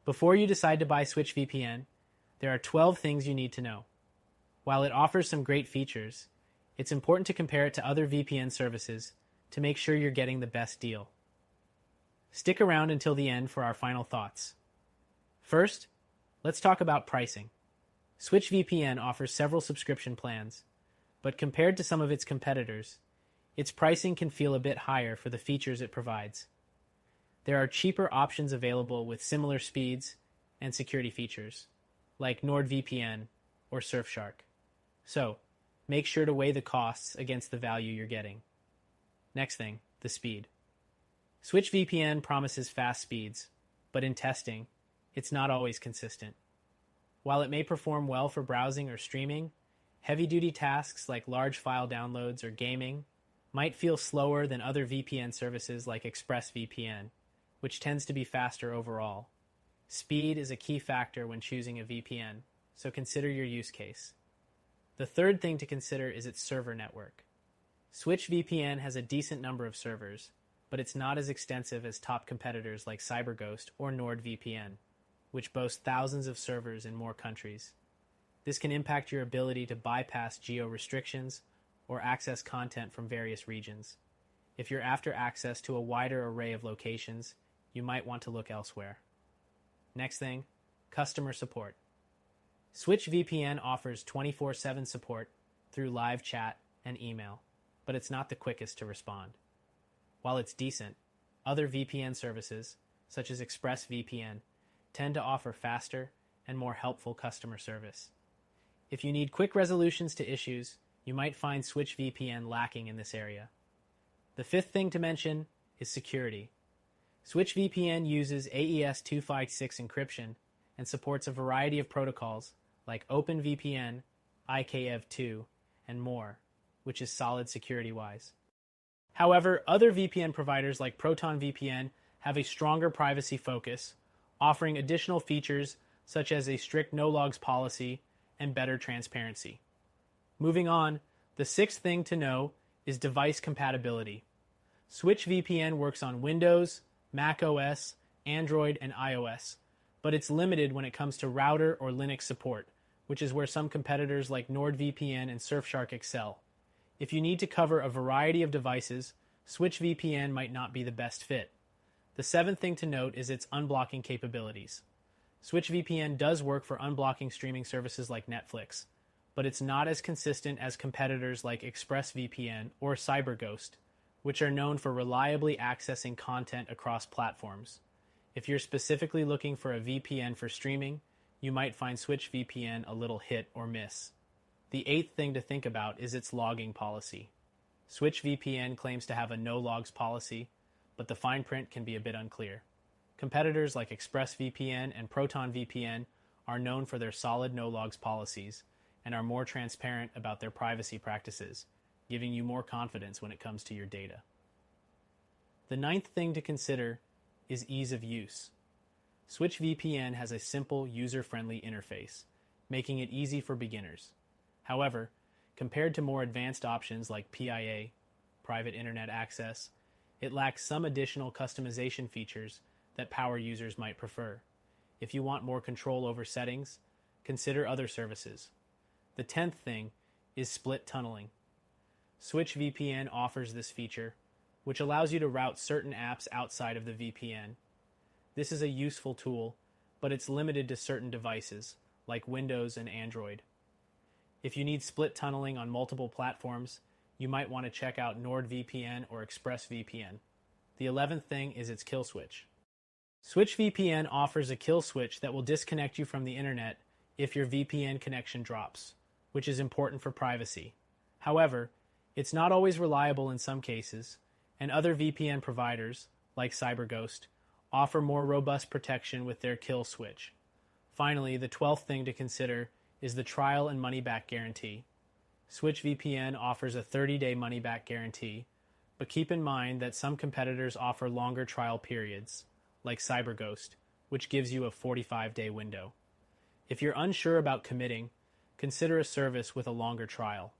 Before you decide to buy SwitchVPN, there are 12 things you need to know. While it offers some great features, it's important to compare it to other VPN services to make sure you're getting the best deal. Stick around until the end for our final thoughts. First, let's talk about pricing. SwitchVPN offers several subscription plans, but compared to some of its competitors, its pricing can feel a bit higher for the features it provides. There are cheaper options available with similar speeds and security features, like NordVPN or Surfshark. So, make sure to weigh the costs against the value you're getting. Next thing, the speed. SwitchVPN promises fast speeds, but in testing, it's not always consistent. While it may perform well for browsing or streaming, heavy-duty tasks like large file downloads or gaming might feel slower than other VPN services like ExpressVPN, which tends to be faster overall. Speed is a key factor when choosing a VPN, so consider your use case. The third thing to consider is its server network. SwitchVPN has a decent number of servers, but it's not as extensive as top competitors like CyberGhost or NordVPN, which boast thousands of servers in more countries. This can impact your ability to bypass geo-restrictions or access content from various regions. If you're after access to a wider array of locations, you might want to look elsewhere. Next thing, customer support. SwitchVPN offers 24/7 support through live chat and email, but it's not the quickest to respond. While it's decent, other VPN services, such as ExpressVPN, tend to offer faster and more helpful customer service. If you need quick resolutions to issues, you might find SwitchVPN lacking in this area. The fifth thing to mention is security. SwitchVPN uses AES-256 encryption and supports a variety of protocols like OpenVPN, IKEv2, and more, which is solid security-wise. However, other VPN providers like ProtonVPN have a stronger privacy focus, offering additional features such as a strict no-logs policy and better transparency. Moving on, the sixth thing to know is device compatibility. SwitchVPN works on Windows, Mac OS, Android, and iOS, but it's limited when it comes to router or Linux support, which is where some competitors like NordVPN and Surfshark excel. If you need to cover a variety of devices, SwitchVPN might not be the best fit. The seventh thing to note is its unblocking capabilities. SwitchVPN does work for unblocking streaming services like Netflix, but it's not as consistent as competitors like ExpressVPN or CyberGhost, which are known for reliably accessing content across platforms. If you're specifically looking for a VPN for streaming, you might find SwitchVPN a little hit or miss. The eighth thing to think about is its logging policy. SwitchVPN claims to have a no-logs policy, but the fine print can be a bit unclear. Competitors like ExpressVPN and ProtonVPN are known for their solid no-logs policies and are more transparent about their privacy practices, giving you more confidence when it comes to your data. The ninth thing to consider is ease of use. SwitchVPN has a simple, user-friendly interface, making it easy for beginners. However, compared to more advanced options like PIA, private internet access, it lacks some additional customization features that power users might prefer. If you want more control over settings, consider other services. The 10th thing is split tunneling. SwitchVPN offers this feature, which allows you to route certain apps outside of the VPN. This is a useful tool, but it's limited to certain devices, like Windows and Android. If you need split tunneling on multiple platforms, you might want to check out NordVPN or ExpressVPN. The 11th thing is its kill switch. SwitchVPN offers a kill switch that will disconnect you from the internet if your VPN connection drops, which is important for privacy. However, it's not always reliable in some cases, and other VPN providers, like CyberGhost, offer more robust protection with their kill switch. Finally, the 12th thing to consider is the trial and money-back guarantee. SwitchVPN offers a 30-day money-back guarantee, but keep in mind that some competitors offer longer trial periods, like CyberGhost, which gives you a 45-day window. If you're unsure about committing, consider a service with a longer trial.